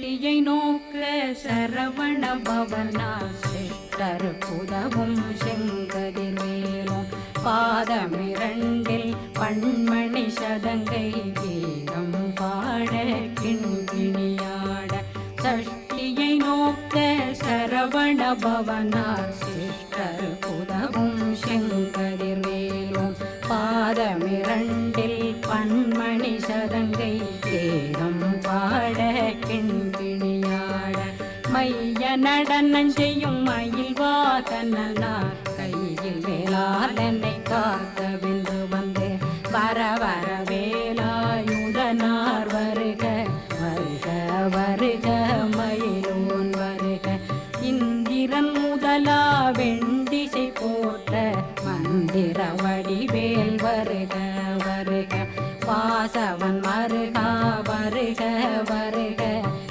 சஷ்டியை நோக்க சரவண பவனார் சிஷ்டர் புதவும் செங்கதிர்வேலும் பாதமிரண்டில் பண்மணி சதங்கை கீதம் பாட கிண்கிணியாட சஷ்டியை நோக்க சரவண பவனார் சிஷ்டர் புதவும் செங்கதிர்வேலும் பாதமிரண்டில் பண்மணி சதங்கை கீதம் பாட கிண்கிணியாட மைய நடனம் செய்யும் மயில் வாதனார் கையில் வேளாளனை காக்கவென்று வந்து வர வர வேலாயுதனார் வருக வருக வருக